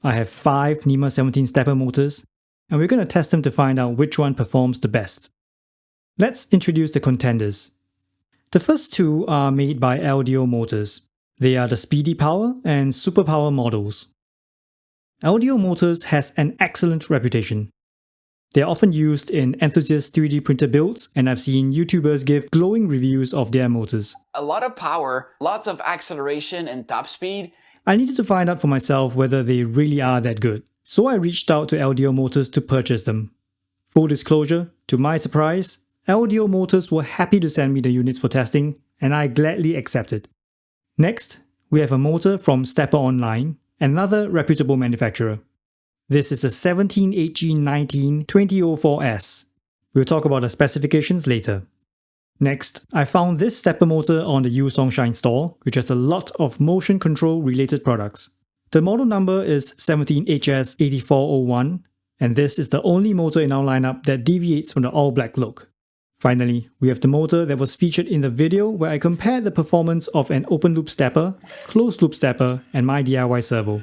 I have 5 NEMA17 Stepper Motors, and we're going to test them to find out which one performs the best. Let's introduce the contenders. The first two are made by LDO Motors. They are the Speedy Power and Super Power models. LDO Motors has an excellent reputation. They are often used in enthusiast 3D printer builds, and I've seen YouTubers give glowing reviews of their motors. A lot of power, lots of acceleration and top speed. I needed to find out for myself whether they really are that good, so I reached out to LDO Motors to purchase them. Full disclosure, to my surprise, LDO Motors were happy to send me the units for testing, and I gladly accepted. Next, we have a motor from STEPPERONLINE, another reputable manufacturer. This is the 17HG19 2004S. We'll talk about the specifications later. Next, I found this stepper motor on the Yusongshine store, which has a lot of motion control related products. The model number is 17HS8401, and this is the only motor in our lineup that deviates from the all-black look. Finally, we have the motor that was featured in the video where I compared the performance of an open-loop stepper, closed-loop stepper, and my DIY servo.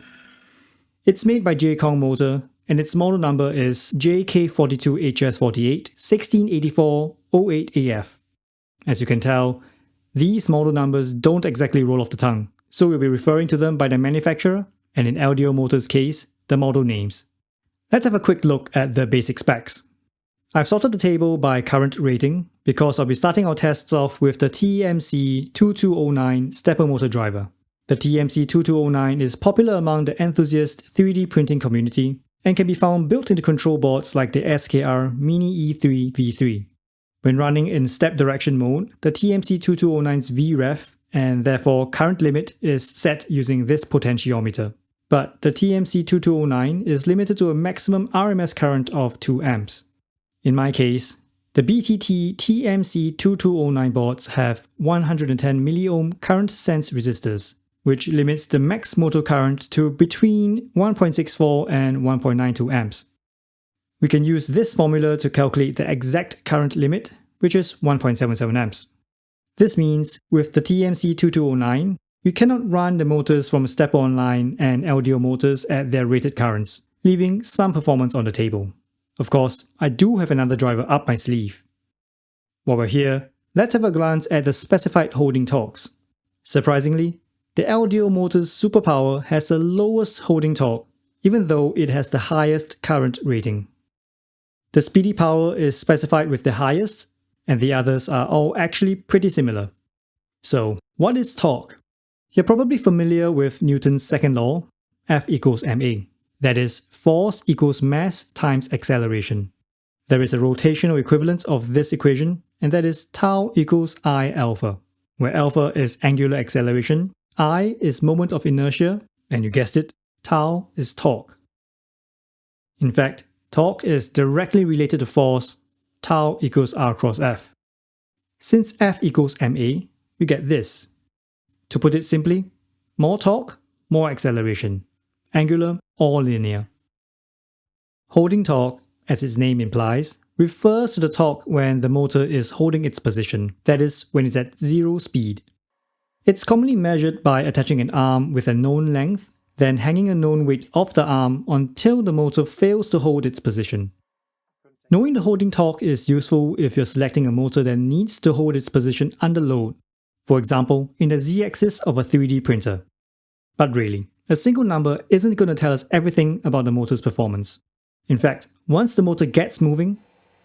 It's made by JCong Motor, and its model number is JK42HS48 1684-08AF. As you can tell, these model numbers don't exactly roll off the tongue, so we'll be referring to them by their manufacturer, and in LDO Motors' case, the model names. Let's have a quick look at the basic specs. I've sorted the table by current rating because I'll be starting our tests off with the TMC2209 stepper motor driver. The TMC2209 is popular among the enthusiast 3D printing community and can be found built into control boards like the SKR Mini E3 V3. When running in step direction mode, the TMC2209's VREF and therefore current limit is set using this potentiometer. But the TMC2209 is limited to a maximum RMS current of 2 amps. In my case, the BTT TMC2209 boards have 110 milliohm current sense resistors, which limits the max motor current to between 1.64 and 1.92 amps. We can use this formula to calculate the exact current limit, which is 1.77 amps. This means with the TMC2209, we cannot run the motors from STEPPERONLINE and LDO Motors at their rated currents, leaving some performance on the table. Of course, I do have another driver up my sleeve. While we're here, let's have a glance at the specified holding torques. Surprisingly, the LDO Motors Super Power has the lowest holding torque, even though it has the highest current rating. The Speedy Power is specified with the highest, and the others are all actually pretty similar. So, what is torque? You're probably familiar with Newton's second law, F equals ma. That is, force equals mass times acceleration. There is a rotational equivalence of this equation, and that is tau equals I alpha, where alpha is angular acceleration, I is moment of inertia, and you guessed it, tau is torque. In fact, torque is directly related to force, tau equals R cross F. Since F equals ma, we get this. To put it simply, more torque, more acceleration. Angular or linear. Holding torque, as its name implies, refers to the torque when the motor is holding its position, that is, when it's at zero speed. It's commonly measured by attaching an arm with a known length, then hanging a known weight off the arm until the motor fails to hold its position. Knowing the holding torque is useful if you're selecting a motor that needs to hold its position under load, for example, in the z-axis of a 3D printer. But really, a single number isn't going to tell us everything about the motor's performance. In fact, once the motor gets moving,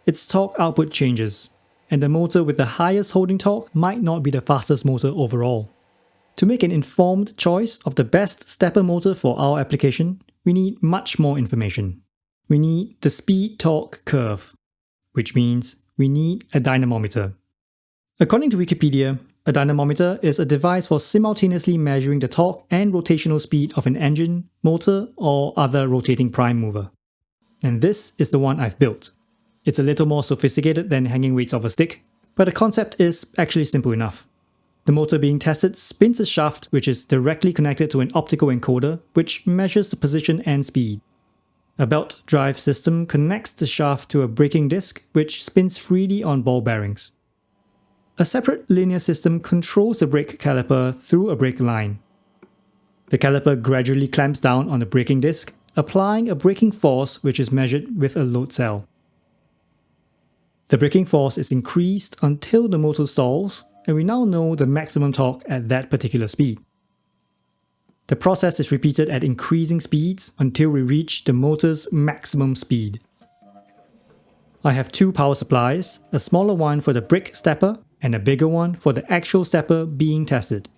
its torque output changes, and the motor with the highest holding torque might not be the fastest motor overall. To make an informed choice of the best stepper motor for our application, we need much more information. We need the speed-torque curve, which means we need a dynamometer. According to Wikipedia, a dynamometer is a device for simultaneously measuring the torque and rotational speed of an engine, motor, or other rotating prime mover. And this is the one I've built. It's a little more sophisticated than hanging weights off a stick, but the concept is actually simple enough. The motor being tested spins a shaft which is directly connected to an optical encoder which measures the position and speed. A belt drive system connects the shaft to a braking disc which spins freely on ball bearings. A separate linear system controls the brake caliper through a brake line. The caliper gradually clamps down on the braking disc applying a braking force which is measured with a load cell. The braking force is increased until the motor stalls, and we now know the maximum torque at that particular speed. The process is repeated at increasing speeds until we reach the motor's maximum speed. I have two power supplies, a smaller one for the brake stepper and a bigger one for the actual stepper being tested.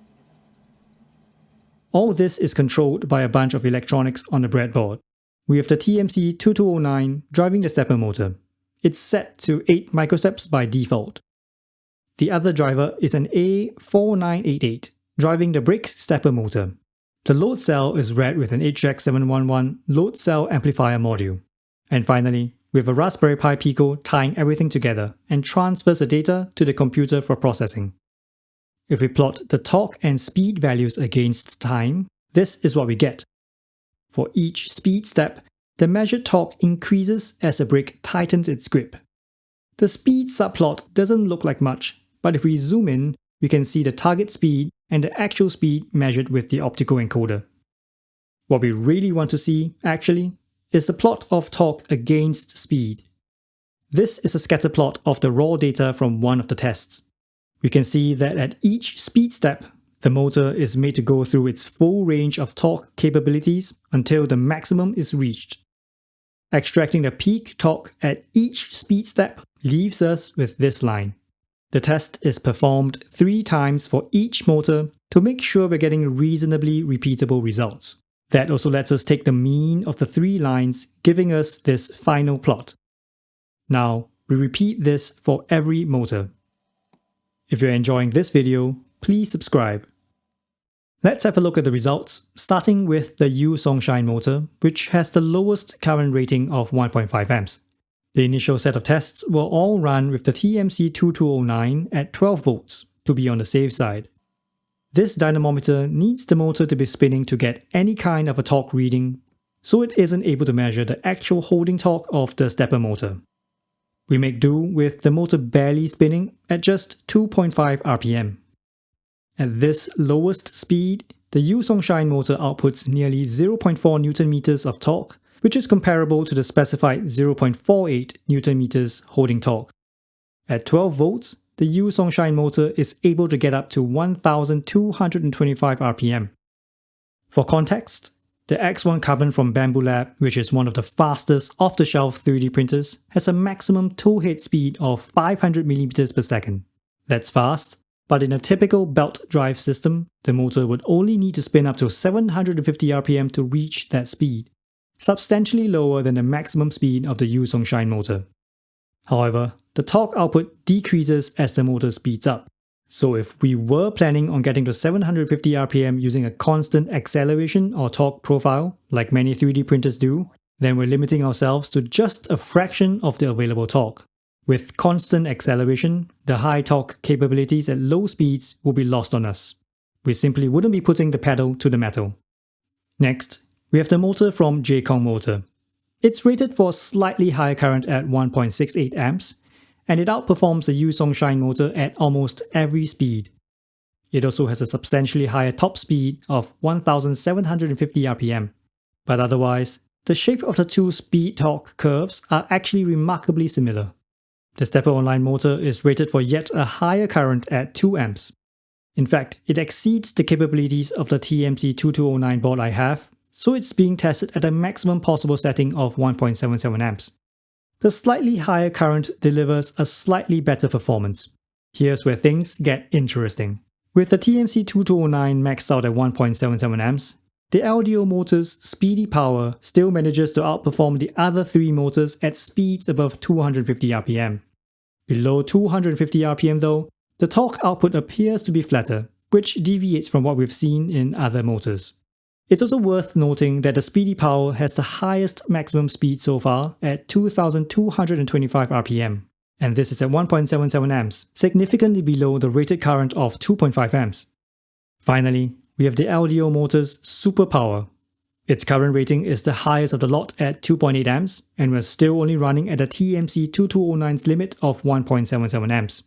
All this is controlled by a bunch of electronics on the breadboard. We have the TMC2209 driving the stepper motor. It's set to 8 microsteps by default. The other driver is an A4988 driving the brake stepper motor. The load cell is read with an HX711 load cell amplifier module. And finally, we have a Raspberry Pi Pico tying everything together and transfers the data to the computer for processing. If we plot the torque and speed values against time, this is what we get. For each speed step, the measured torque increases as the brake tightens its grip. The speed subplot doesn't look like much, but if we zoom in, we can see the target speed and the actual speed measured with the optical encoder. What we really want to see, actually, is the plot of torque against speed. This is a scatter plot of the raw data from one of the tests. We can see that at each speed step, the motor is made to go through its full range of torque capabilities until the maximum is reached. Extracting the peak torque at each speed step leaves us with this line. The test is performed 3 times for each motor to make sure we're getting reasonably repeatable results. That also lets us take the mean of the 3 lines, giving us this final plot. Now, we repeat this for every motor. If you're enjoying this video, please subscribe. Let's have a look at the results, starting with the U-Songshine motor, which has the lowest current rating of 1.5 amps. The initial set of tests were all run with the TMC2209 at 12 volts, to be on the safe side. This dynamometer needs the motor to be spinning to get any kind of a torque reading, so it isn't able to measure the actual holding torque of the stepper motor. We make do with the motor barely spinning at just 2.5 RPM. At this lowest speed, the U-Songshine motor outputs nearly 0.4 Nm of torque, which is comparable to the specified 0.48 Nm holding torque. At 12 volts, the U-Songshine motor is able to get up to 1225 RPM. For context, the X1 Carbon from Bamboo Lab, which is one of the fastest off-the-shelf 3D printers, has a maximum toolhead speed of 500 mm per second. That's fast, but in a typical belt drive system, the motor would only need to spin up to 750 RPM to reach that speed, substantially lower than the maximum speed of the U-Songshine motor. However, the torque output decreases as the motor speeds up. So if we were planning on getting to 750 RPM using a constant acceleration or torque profile, like many 3D printers do, then we're limiting ourselves to just a fraction of the available torque. With constant acceleration, the high torque capabilities at low speeds will be lost on us. We simply wouldn't be putting the pedal to the metal. Next, we have the motor from JCong Motor. It's rated for slightly higher current at 1.68 amps, and it outperforms the U-Songshine motor at almost every speed. It also has a substantially higher top speed of 1750 RPM. But otherwise, the shape of the two speed torque curves are actually remarkably similar. The STEPPERONLINE motor is rated for yet a higher current at 2 amps. In fact, it exceeds the capabilities of the TMC2209 board I have, so it's being tested at a maximum possible setting of 1.77 amps. The slightly higher current delivers a slightly better performance. Here's where things get interesting. With the TMC2209 maxed out at 1.77 amps, the LDO Motors' speedy power still manages to outperform the other 3 motors at speeds above 250 RPM. Below 250 RPM though, the torque output appears to be flatter, which deviates from what we've seen in other motors. It's also worth noting that the speedy power has the highest maximum speed so far at 2225 RPM, and this is at 1.77 amps, significantly below the rated current of 2.5 amps. Finally, we have the LDO Motors Super Power. Its current rating is the highest of the lot at 2.8 amps, and we're still only running at the TMC2209's limit of 1.77 amps.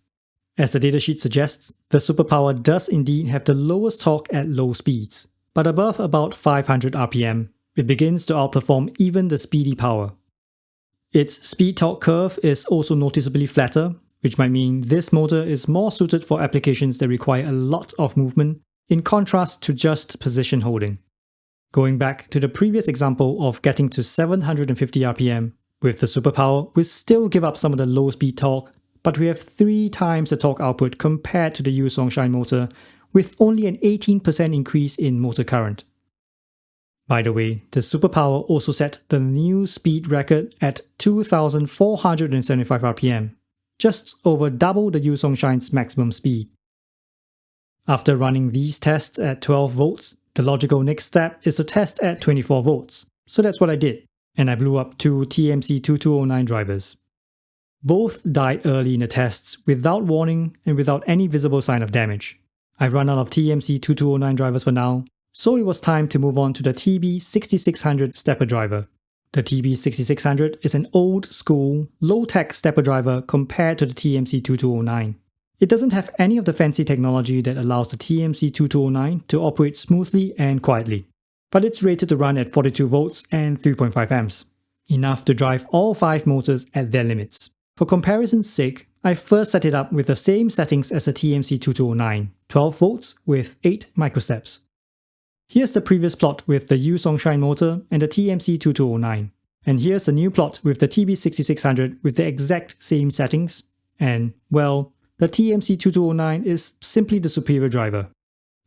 As the datasheet suggests, the Super Power does indeed have the lowest torque at low speeds, but above about 500 RPM, it begins to outperform even the speedy power. Its speed-torque curve is also noticeably flatter, which might mean this motor is more suited for applications that require a lot of movement, in contrast to just position holding. Going back to the previous example of getting to 750 rpm, with the superpower, we still give up some of the low speed torque, but we have 3 times the torque output compared to the Yu-Song-Shine motor, with only an 18% increase in motor current. By the way, the superpower also set the new speed record at 2,475 rpm, just over double the Yu-Song-Shine's maximum speed. After running these tests at 12 volts, the logical next step is to test at 24 volts, so that's what I did, and I blew up 2 TMC2209 drivers. Both died early in the tests without warning and without any visible sign of damage. I've run out of TMC2209 drivers for now, so it was time to move on to the TB6600 stepper driver. The TB6600 is an old-school, low-tech stepper driver compared to the TMC2209. It doesn't have any of the fancy technology that allows the TMC2209 to operate smoothly and quietly, but it's rated to run at 42 volts and 3.5 amps, enough to drive all 5 motors at their limits. For comparison's sake, I first set it up with the same settings as the TMC2209, 12 volts with 8 microsteps. Here's the previous plot with the Yu-Song-Shine motor and the TMC2209, and here's the new plot with the TB6600 with the exact same settings, and, well, the TMC2209 is simply the superior driver.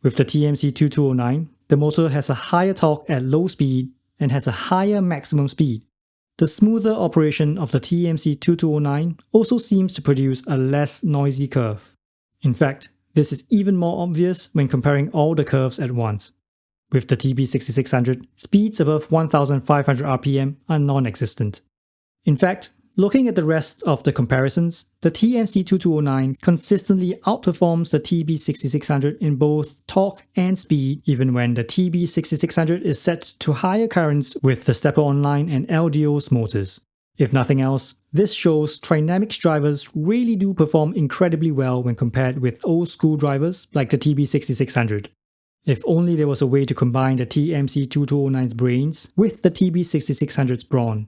With the TMC2209, the motor has a higher torque at low speed and has a higher maximum speed. The smoother operation of the TMC2209 also seems to produce a less noisy curve. In fact, this is even more obvious when comparing all the curves at once. With the TB6600, speeds above 1500 rpm are non-existent. In fact, looking at the rest of the comparisons, the TMC2209 consistently outperforms the TB6600 in both torque and speed, even when the TB6600 is set to higher currents with the STEPPERONLINE and LDO's motors. If nothing else, this shows Trinamic's drivers really do perform incredibly well when compared with old-school drivers like the TB6600. If only there was a way to combine the TMC2209's brains with the TB6600's brawn.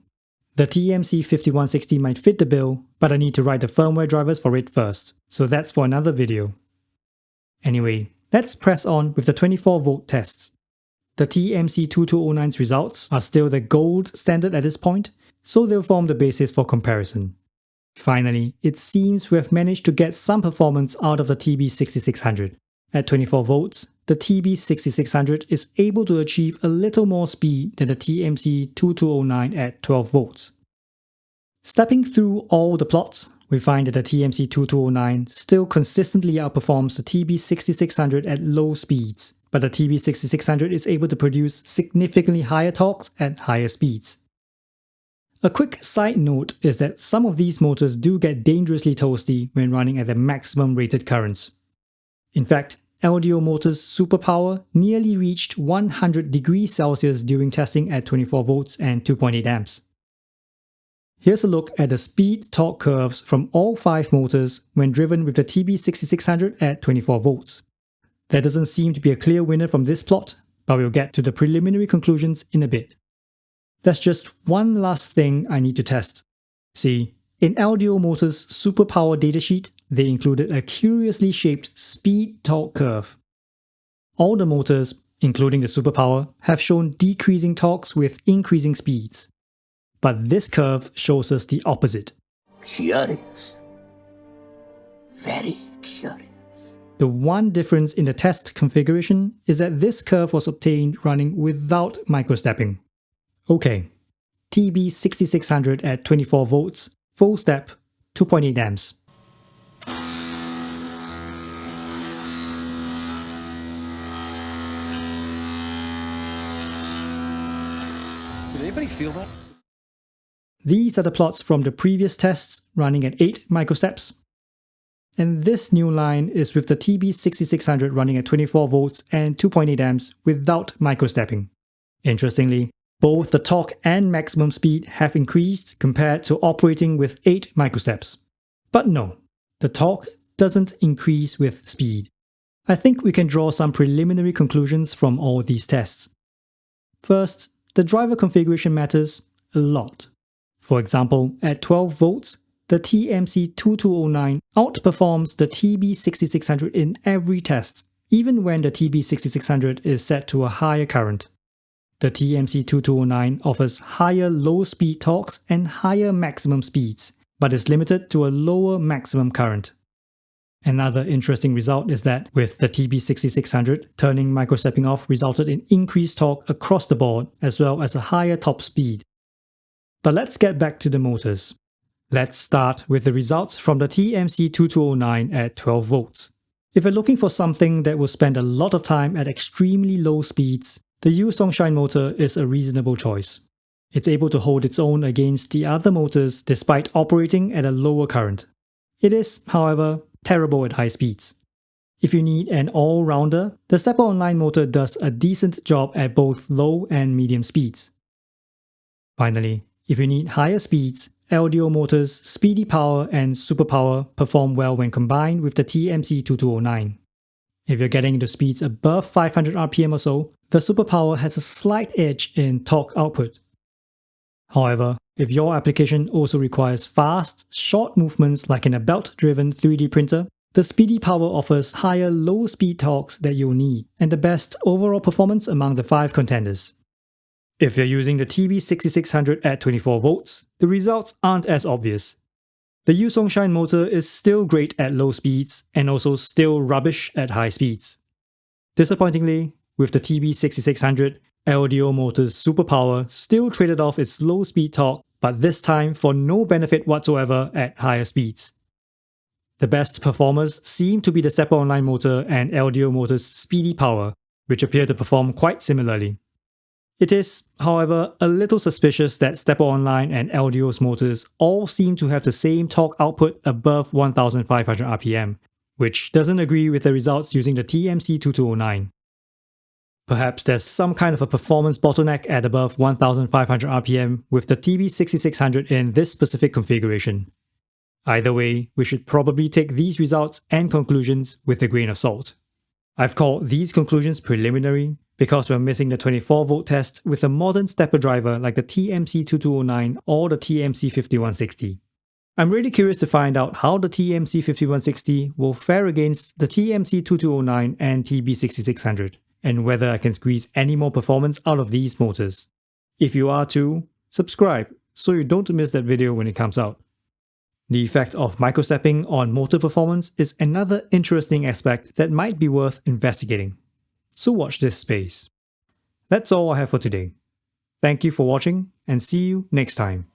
The TMC5160 might fit the bill, but I need to write the firmware drivers for it first, so that's for another video. Anyway, let's press on with the 24-volt tests. The TMC2209's results are still the gold standard at this point, so they'll form the basis for comparison. Finally, it seems we have managed to get some performance out of the TB6600. At 24 volts, the TB6600 is able to achieve a little more speed than the TMC2209 at 12 volts. Stepping through all the plots, we find that the TMC2209 still consistently outperforms the TB6600 at low speeds, but the TB6600 is able to produce significantly higher torques at higher speeds. A quick side note is that some of these motors do get dangerously toasty when running at their maximum rated currents. In fact, LDO Motors' superpower nearly reached 100 degrees Celsius during testing at 24 volts and 2.8 amps. Here's a look at the speed-torque curves from all 5 motors when driven with the TB6600 at 24 volts. There doesn't seem to be a clear winner from this plot, but we'll get to the preliminary conclusions in a bit. There's just one last thing I need to test. See, in LDO Motors' superpower datasheet, they included a curiously shaped speed-torque curve. All the motors, including the superpower, have shown decreasing torques with increasing speeds. But this curve shows us the opposite. Curious. Very curious. The one difference in the test configuration is that this curve was obtained running without microstepping. Okay, TB6600 at 24 volts, full step, 2.8 amps. Did anybody feel that? These are the plots from the previous tests running at 8 microsteps. And this new line is with the TB6600 running at 24 volts and 2.8 amps without microstepping. Interestingly, both the torque and maximum speed have increased compared to operating with 8 microsteps. But no, the torque doesn't increase with speed. I think we can draw some preliminary conclusions from all these tests. First, the driver configuration matters a lot. For example, at 12 volts, the TMC2209 outperforms the TB6600 in every test, even when the TB6600 is set to a higher current. The TMC2209 offers higher low-speed torques and higher maximum speeds, but is limited to a lower maximum current. Another interesting result is that with the TB6600, turning microstepping off resulted in increased torque across the board as well as a higher top speed. But let's get back to the motors. Let's start with the results from the TMC2209 at 12 volts. If you're looking for something that will spend a lot of time at extremely low speeds, the Yusongshine motor is a reasonable choice. It's able to hold its own against the other motors despite operating at a lower current. It is, however, terrible at high speeds. If you need an all-rounder, the STEPPERONLINE motor does a decent job at both low and medium speeds. Finally, if you need higher speeds, LDO Motors' Speedy Power and Superpower perform well when combined with the TMC2209. If you're getting into speeds above 500 RPM or so, the Superpower has a slight edge in torque output. However, if your application also requires fast, short movements like in a belt-driven 3D printer, the Speedy Power offers higher low-speed torques that you'll need and the best overall performance among the 5 contenders. If you're using the TB6600 at 24 volts, the results aren't as obvious. The Yusongshine motor is still great at low speeds and also still rubbish at high speeds. Disappointingly, with the TB6600, LDO Motors' Superpower still traded off its low speed torque, but this time for no benefit whatsoever at higher speeds. The best performers seem to be the STEPPERONLINE motor and LDO Motors' Speedy Power, which appear to perform quite similarly. It is, however, a little suspicious that STEPPERONLINE and LDO's motors all seem to have the same torque output above 1500 RPM, which doesn't agree with the results using the TMC2209. Perhaps there's some kind of a performance bottleneck at above 1500 RPM with the TB6600 in this specific configuration. Either way, we should probably take these results and conclusions with a grain of salt. I've called these conclusions preliminary because we're missing the 24-volt test with a modern stepper driver like the TMC2209 or the TMC5160. I'm really curious to find out how the TMC5160 will fare against the TMC2209 and TB6600, and whether I can squeeze any more performance out of these motors. If you are too, subscribe so you don't miss that video when it comes out. The effect of microstepping on motor performance is another interesting aspect that might be worth investigating. So watch this space. That's all I have for today. Thank you for watching and see you next time.